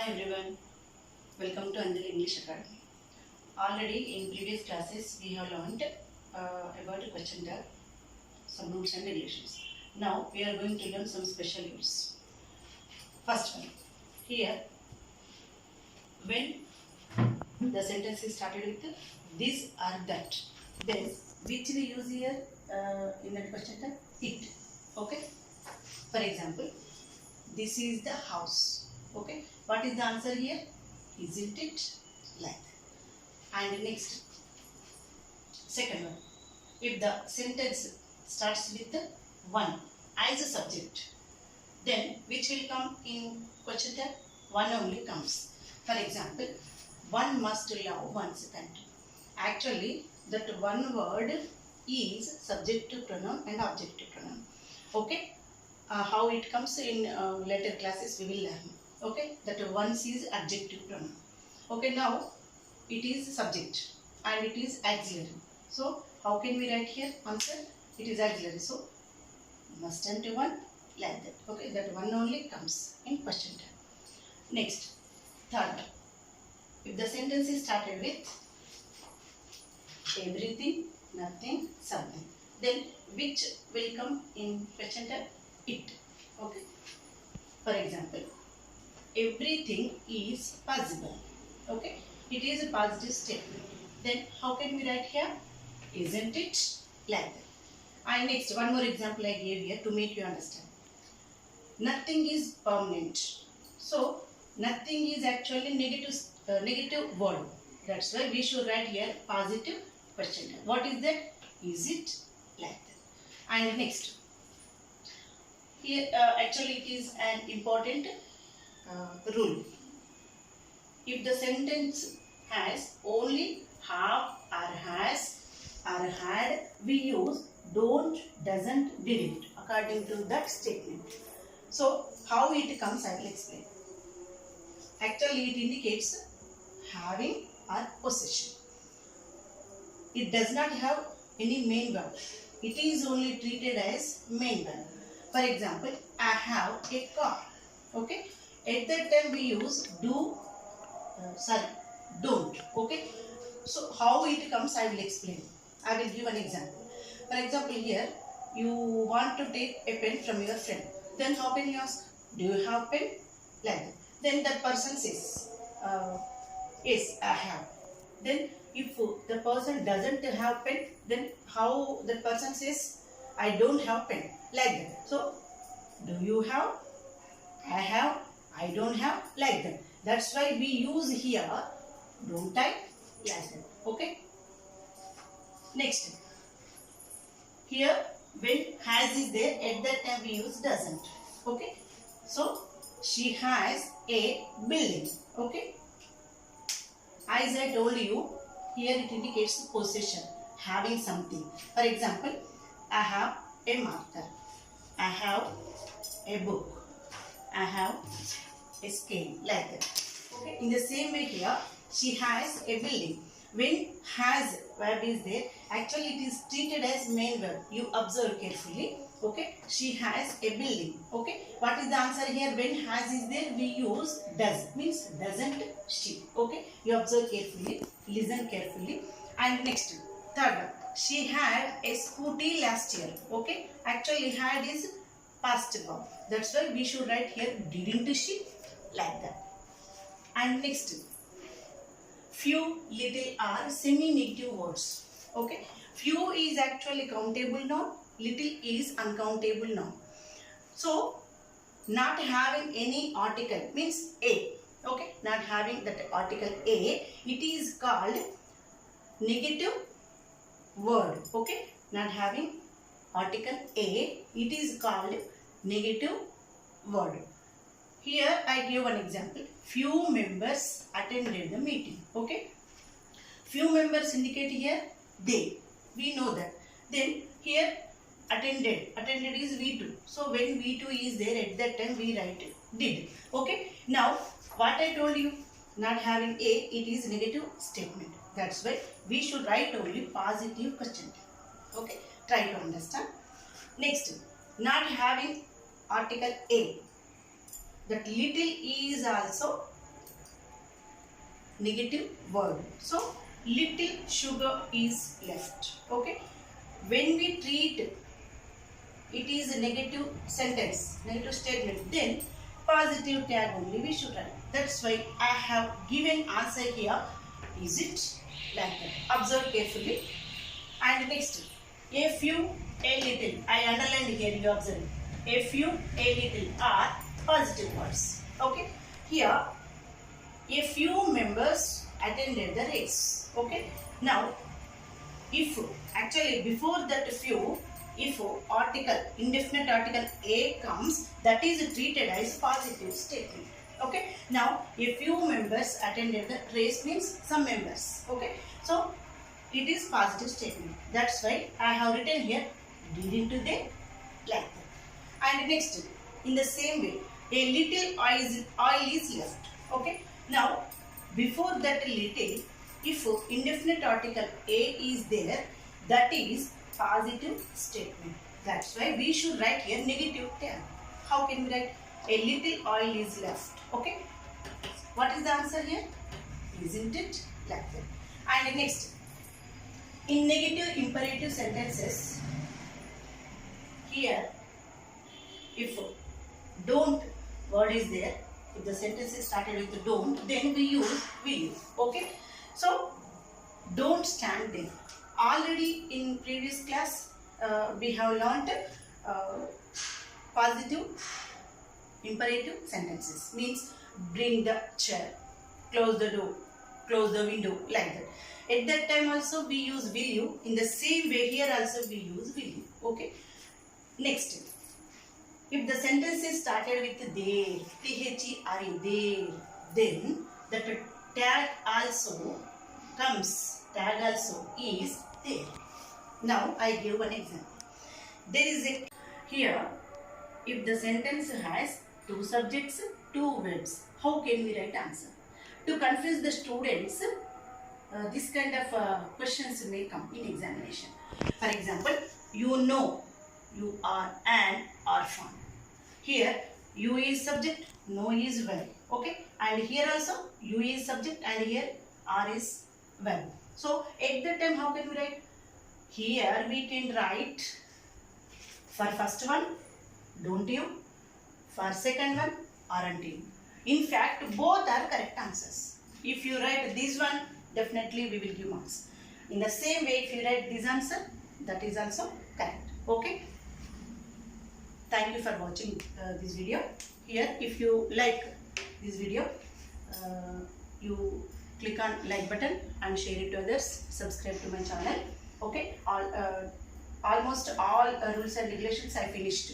Hi everyone, welcome to Anjali English Academy. Already in previous classes we have learned about a question tag, some rules and regulations. Now we are going to learn some special rules. First one, here when the sentence is started with this or that, then which we use here in that question tag? It. Okay. For example, this is the house. Okay. What is the answer here? Isn't it? Like. And next, second one. If the sentence starts with the one as a subject, then which will come in question tag? One only comes. For example, one must love one's country. Actually, that one word is subjective pronoun and objective pronoun. Okay? How it comes in later classes we will learn. Okay? That one is adjective pronoun. Okay, now it is subject and it is auxiliary. So, how can we write here? Answer, it is auxiliary. So, mustn't one like that. Okay, that one only comes in question tag. Next, third, if the sentence is started with everything, nothing, something, then which will come in question tag? It. Okay. For example, everything is possible. Okay. It is a positive statement. Then how can we write here? Isn't it? Like that. And next, one more example I gave here to make you understand. Nothing is permanent. So, nothing is actually negative word. That's why we should write here positive question. What is that? Is it? Like that. And next, here actually it is an important rule. If the sentence has only have or has or had, we use don't, doesn't, didn't according to that statement. So how it comes I will explain. Actually it indicates having or possession. It does not have any main verb. It is only treated as main verb. For example, I have a car. Okay. At that time we use don't. Okay. So how it comes I will explain. I will give an example. For example, here you want to take a pen from your friend. Then how can you ask? Do you have pen? Like that. Then that person says, yes, I have. Then if the person doesn't have pen, then how the person says, I don't have pen. Like that. So, do you have? I have. I don't have. Like that. That's why we use here don't I? Like that. Okay. Next. Here when has is there, at that time we use doesn't. Okay. So she has a building. Okay. As I told you, here it indicates possession, having something. For example, I have a marker. I have a book. I have a scale, like that. Okay. In the same way here, she has a building. When has verb is there, actually it is treated as main verb. You observe carefully. Okay. She has a building. Okay. What is the answer here? When has is there, we use does. Means doesn't she. Okay. You observe carefully. Listen carefully. And next, third one. She had a scooty last year. Okay. Actually had is past verb. That's why we should write here didn't she, like that. And next, few, little are semi-negative words. Okay. Few is actually countable noun. Little is uncountable noun. So, not having any article means a. Okay. Not having that article a, it is called negative word. Okay. Not having article a, it is called negative word. Here I give one example. Few members attended the meeting. Okay. Few members indicate here they. We know that. Then here attended. Attended is V2. So when V2 is there, at that time we write did. Okay. Now what I told you, not having a, it is negative statement. That's why we should write only positive question. Okay. Try to understand. Next, not having article a. That little is also negative word. So little sugar is left. Okay. When we treat it is a negative sentence, negative statement, then positive tag only we should write. That's why I have given answer here. Is it like that? Observe carefully. And next, a few, a little. I underlined here, you observe. A few, a little are positive words. Okay. Here, a few members attended the race. Okay. Now, if actually before that few, if article, indefinite article a comes, that is treated as positive statement. Okay. Now, a few members attended the race means some members. Okay. So, it is positive statement. That's why I have written here, didn't they, like that. And next, in the same way, a little oil is left. Okay. Now, before that little, if indefinite article a is there, that is positive statement. That's why we should write here negative tag. How can we write? A little oil is left. Okay. What is the answer here? Isn't it like that? And next, in negative imperative sentences, here if don't word is there, if the sentence is started with the don't, then we use will. Okay. So don't stand there. Already in previous class we have learnt positive imperative sentences, means bring the chair, close the door, close the window, like that. At that time also we use will you. In the same way here also we use will you. Okay. Next, if the sentence is started with there, there, then the tag also comes, tag also is there. Now I give one example. There is a, here if the sentence has two subjects, two verbs, how can we write answer? To confuse the students, this kind of questions may come in examination. For example, you know, you are an orphan. Here you is subject, know is verb. Okay. And here also you is subject and here are is verb. So at that time how can we write? Here we can write for first one, don't you? For second one, aren't you? In fact, both are correct answers. If you write this one, definitely we will give marks. In the same way, if you write this answer, that is also correct. Okay. Thank you for watching this video. Here, if you like this video, you click on like button and share it to others. Subscribe to my channel. Okay. Almost all rules and regulations I finished.